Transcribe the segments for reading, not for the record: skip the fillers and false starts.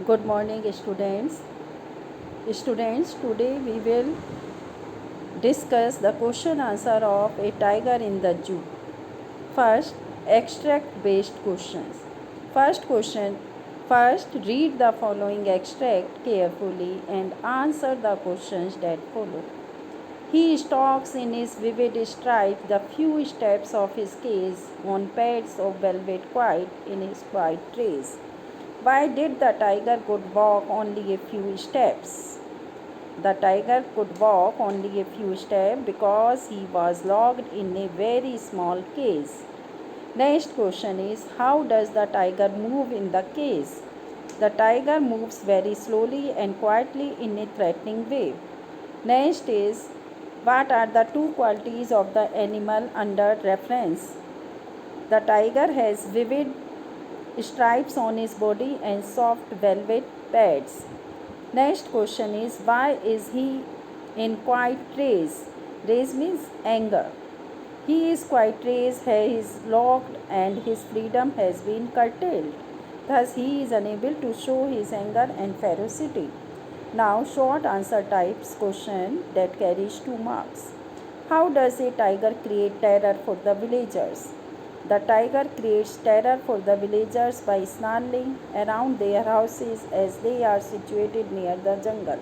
Good morning, students. Students, today we will discuss the question answer of a tiger in the zoo. First, extract based questions. First question. First, read the following extract carefully and answer the questions that follow. He stalks in his vivid stripes the few steps of his cage on pads of velvet quiet in his quiet trace. Why did the tiger could walk only a few steps? The tiger could walk only a few steps because he was locked in a very small cage. Next question is, how does the tiger move in the cage? The tiger moves very slowly and quietly in a threatening way. Next is, what are the two qualities of the animal under reference? The tiger has vivid stripes on his body and soft velvet pads. Next question is, why is he in quiet race? Race means anger. He is quiet race, he is locked and his freedom has been curtailed. Thus he is unable to show his anger and ferocity. Now short answer types question that carries 2 marks. How does a tiger create terror for the villagers? The tiger creates terror for the villagers by snarling around their houses as they are situated near the jungle.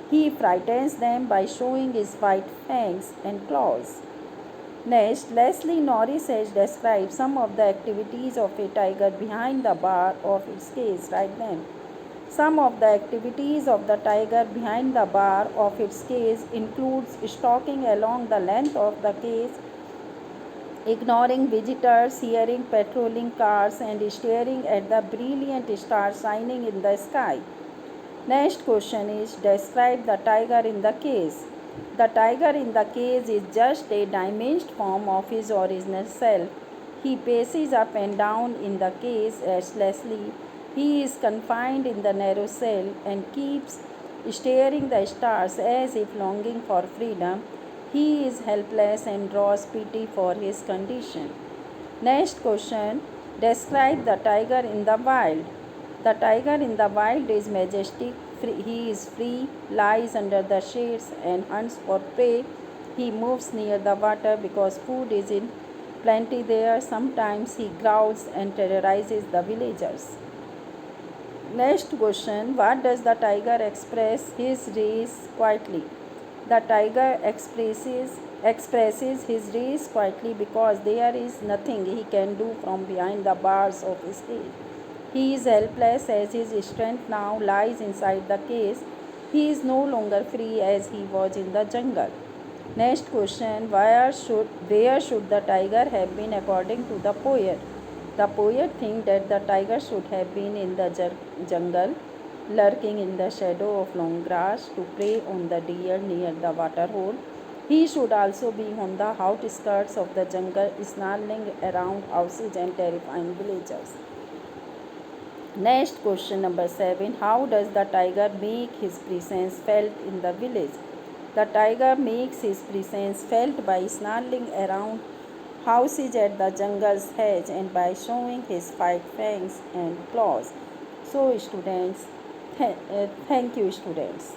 He frightens them by showing his white fangs and claws. Next, Leslie Norris has described some of the activities of a tiger behind the bar of its cage. Write them. Some of the activities of the tiger behind the bar of its cage includes stalking along the length of the cage, ignoring visitors, hearing patrolling cars, and staring at the brilliant stars shining in the sky. Next question is, describe the tiger in the cage. The tiger in the cage is just a diminished form of his original self. He paces up and down in the cage restlessly. He is confined in the narrow cell and keeps staring the stars as if longing for freedom. He is helpless and draws pity for his condition. Next question, describe the tiger in the wild. The tiger in the wild is majestic. He is free, lies under the shades, and hunts for prey. He moves near the water because food is in plenty there. Sometimes he growls and terrorizes the villagers. Next question, what does the tiger express his race quietly? The tiger expresses his race quietly because there is nothing he can do from behind the bars of his cage. He is helpless as his strength now lies inside the cage. He is no longer free as he was in the jungle. Next question, where should the tiger have been according to the poet? The poet thinks that the tiger should have been in the jungle, lurking in the shadow of long grass to prey on the deer near the water hole. He should also be on the outskirts of the jungle, snarling around houses and terrifying villagers. Next question number 7. How does the tiger make his presence felt in the village? The tiger makes his presence felt by snarling around houses at the jungle's edge and by showing his white fangs and claws. So students, thank you students.